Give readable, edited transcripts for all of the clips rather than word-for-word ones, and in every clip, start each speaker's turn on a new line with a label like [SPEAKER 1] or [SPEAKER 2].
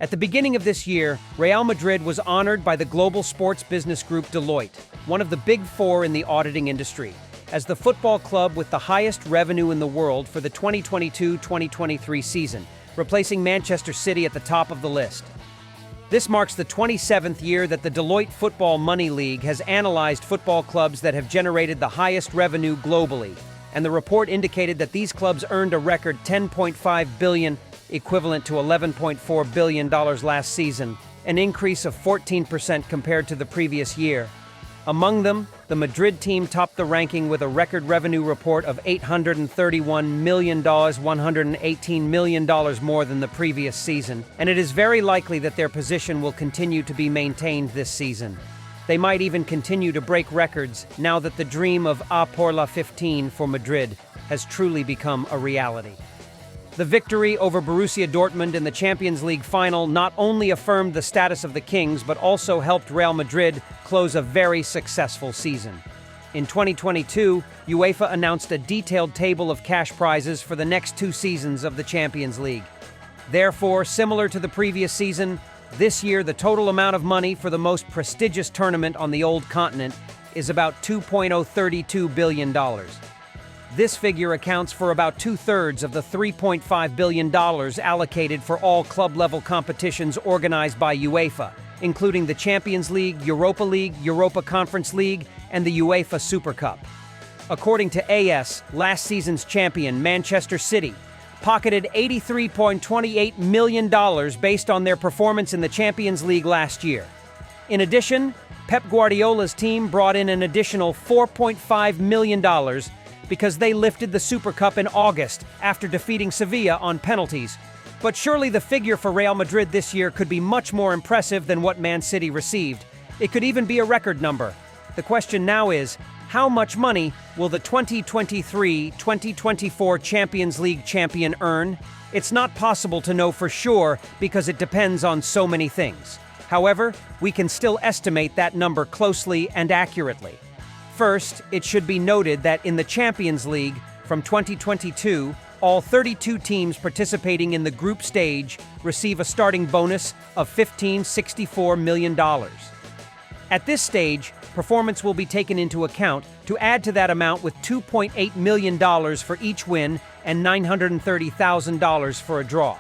[SPEAKER 1] At the beginning of this year, Real Madrid was honored by the global sports business group Deloitte, one of the big four in the auditing industry, as the football club with the highest revenue in the world for the 2022-2023 season, replacing Manchester City at the top of the list. This marks the 27th year that the Deloitte Football Money League has analyzed football clubs that have generated the highest revenue globally, and the report indicated that these clubs earned a record $10.5 billion, equivalent to $11.4 billion last season, an increase of 14% compared to the previous year. Among them, the Madrid team topped the ranking with a record revenue report of $831 million, $118 million more than the previous season, and it is very likely that their position will continue to be maintained this season. They might even continue to break records now that the dream of A por la 15 for Madrid has truly become a reality. The victory over Borussia Dortmund in the Champions League final not only affirmed the status of the Kings, but also helped Real Madrid close a very successful season. In 2022, UEFA announced a detailed table of cash prizes for the next 2 seasons of the Champions League. Therefore, similar to the previous season, this year the total amount of money for the most prestigious tournament on the old continent is about $2.032 billion. This figure accounts for about 2/3 of the $3.5 billion allocated for all club-level competitions organized by UEFA, including the Champions League, Europa Conference League, and the UEFA Super Cup. According to AS, last season's champion, Manchester City, pocketed $83.28 million based on their performance in the Champions League last year. In addition, Pep Guardiola's team brought in an additional $4.5 million because they lifted the Super Cup in August after defeating Sevilla on penalties. But surely the figure for Real Madrid this year could be much more impressive than what Man City received. It could even be a record number. The question now is, how much money will the 2023-2024 Champions League champion earn? It's not possible to know for sure because it depends on so many things. However, we can still estimate that number closely and accurately. First, it should be noted that in the Champions League from 2022, all 32 teams participating in the group stage receive a starting bonus of $15.64 million. At this stage, performance will be taken into account to add to that amount with $2.8 million for each win and $930,000 for a draw.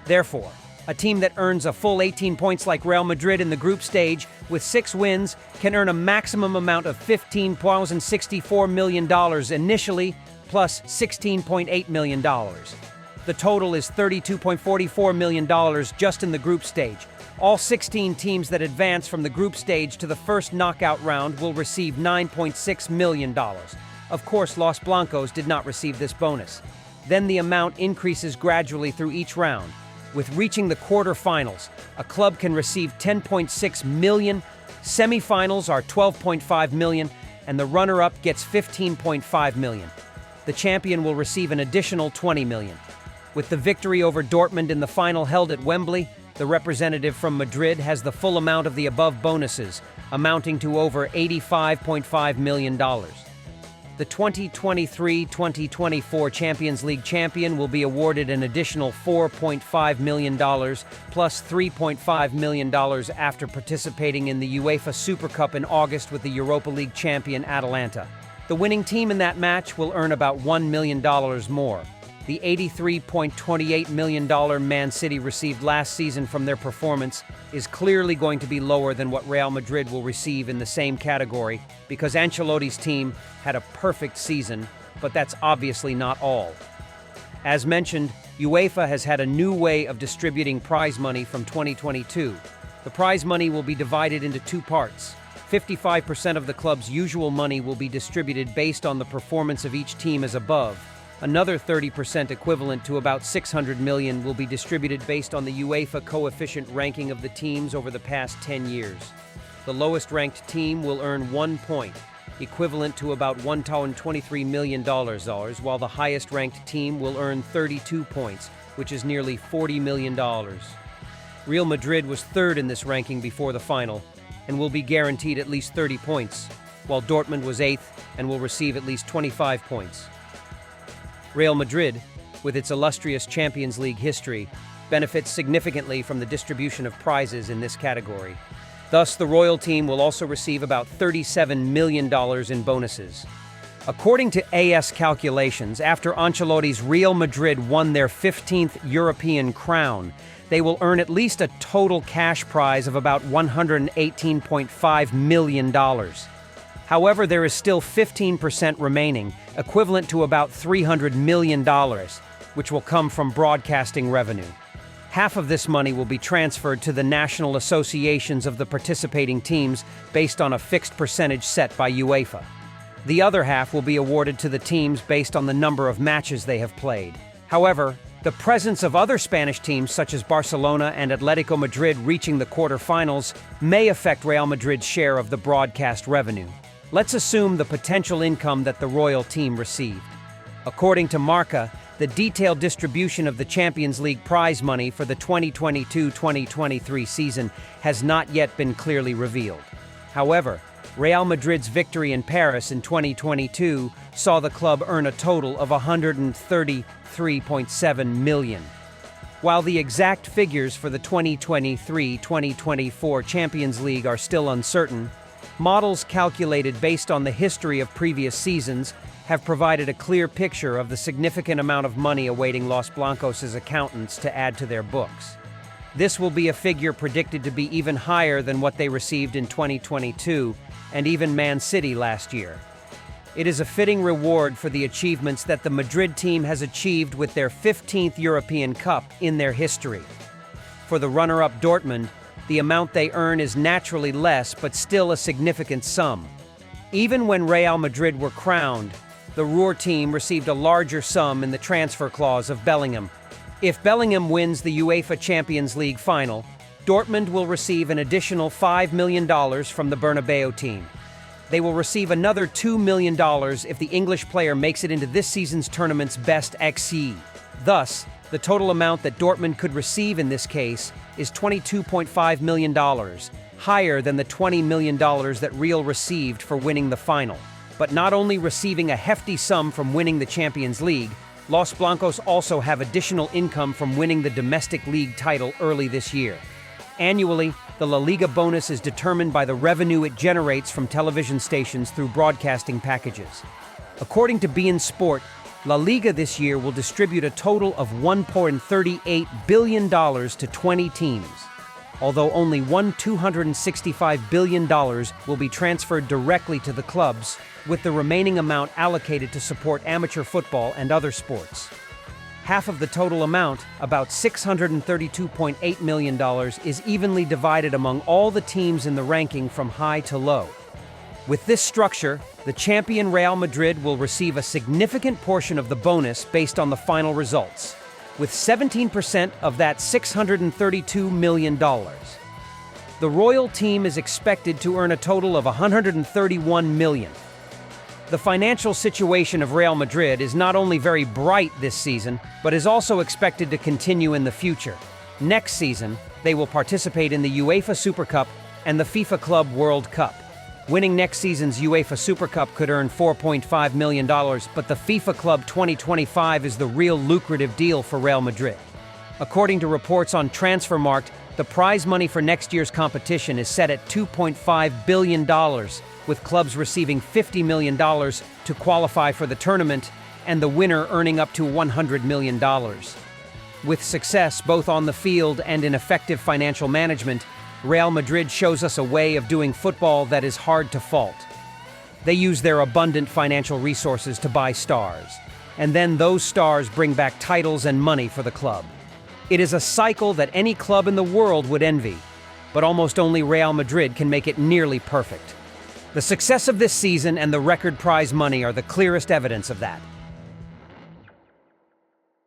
[SPEAKER 1] Therefore, a team that earns a full 18 points like Real Madrid in the group stage with 6 wins can earn a maximum amount of $15.64 million initially, plus $16.8 million. The total is $32.44 million just in the group stage. All 16 teams that advance from the group stage to the first knockout round will receive $9.6 million. Of course, Los Blancos did not receive this bonus. Then the amount increases gradually through each round. With reaching the quarterfinals, a club can receive $10.6 million, semifinals are $12.5 million, and the runner-up gets $15.5 million. The champion will receive an additional $20 million. With the victory over Dortmund in the final held at Wembley, the representative from Madrid has the full amount of the above bonuses, amounting to over $85.5 million. The 2023-2024 Champions League champion will be awarded an additional $4.5 million plus $3.5 million after participating in the UEFA Super Cup in August with the Europa League champion Atalanta. The winning team in that match will earn about $1 million more. The $83.28 million Man City received last season from their performance is clearly going to be lower than what Real Madrid will receive in the same category because Ancelotti's team had a perfect season, but that's obviously not all. As mentioned, UEFA has had a new way of distributing prize money from 2022. The prize money will be divided into 2 parts. 55% of the club's usual money will be distributed based on the performance of each team as above. Another 30%, equivalent to about $600 million, will be distributed based on the UEFA coefficient ranking of the teams over the past 10 years. The lowest-ranked team will earn 1 point, equivalent to about $123 million, while the highest-ranked team will earn 32 points, which is nearly $40 million. Real Madrid was third in this ranking before the final, and will be guaranteed at least 30 points, while Dortmund was 8th and will receive at least 25 points. Real Madrid, with its illustrious Champions League history, benefits significantly from the distribution of prizes in this category. Thus, the Royal team will also receive about $37 million in bonuses. According to AS calculations, after Ancelotti's Real Madrid won their 15th European crown, they will earn at least a total cash prize of about $118.5 million. However, there is still 15% remaining, equivalent to about $300 million, which will come from broadcasting revenue. Half of this money will be transferred to the national associations of the participating teams based on a fixed percentage set by UEFA. The other half will be awarded to the teams based on the number of matches they have played. However, the presence of other Spanish teams such as Barcelona and Atletico Madrid reaching the quarterfinals may affect Real Madrid's share of the broadcast revenue. Let's assume the potential income that the Royal team received. According to Marca, the detailed distribution of the Champions League prize money for the 2022-2023 season has not yet been clearly revealed. However, Real Madrid's victory in Paris in 2022 saw the club earn a total of $133.7 million. While the exact figures for the 2023-2024 Champions League are still uncertain, models calculated based on the history of previous seasons have provided a clear picture of the significant amount of money awaiting Los Blancos' accountants to add to their books. This will be a figure predicted to be even higher than what they received in 2022 and even Man City last year. It is a fitting reward for the achievements that the Madrid team has achieved with their 15th European Cup in their history. For the runner-up Dortmund, the amount they earn is naturally less but still a significant sum. Even when Real Madrid were crowned, the Ruhr team received a larger sum in the transfer clause of Bellingham. If Bellingham wins the UEFA Champions League final, Dortmund will receive an additional $5 million from the Bernabeu team. They will receive another $2 million if the English player makes it into this season's tournament's best XG. Thus, the total amount that Dortmund could receive in this case is $22.5 million, higher than the $20 million that Real received for winning the final. But not only receiving a hefty sum from winning the Champions League, Los Blancos also have additional income from winning the domestic league title early this year. Annually, the La Liga bonus is determined by the revenue it generates from television stations through broadcasting packages. According to beIN Sport, La Liga this year will distribute a total of $1.38 billion to 20 teams, although only $265 billion will be transferred directly to the clubs, with the remaining amount allocated to support amateur football and other sports. Half of the total amount, about $632.8 million, is evenly divided among all the teams in the ranking from high to low. With this structure, the champion Real Madrid will receive a significant portion of the bonus based on the final results, with 17% of that $632 million. The Royal team is expected to earn a total of $131 million. The financial situation of Real Madrid is not only very bright this season, but is also expected to continue in the future. Next season, they will participate in the UEFA Super Cup and the FIFA Club World Cup. Winning next season's UEFA Super Cup could earn $4.5 million, but the FIFA Club 2025 is the real lucrative deal for Real Madrid. According to reports on Transfermarkt, the prize money for next year's competition is set at $2.5 billion, with clubs receiving $50 million to qualify for the tournament and the winner earning up to $100 million. With success both on the field and in effective financial management, Real Madrid shows us a way of doing football that is hard to fault. They use their abundant financial resources to buy stars, and then those stars bring back titles and money for the club. It is a cycle that any club in the world would envy, but almost only Real Madrid can make it nearly perfect. The success of this season and the record prize money are the clearest evidence of that.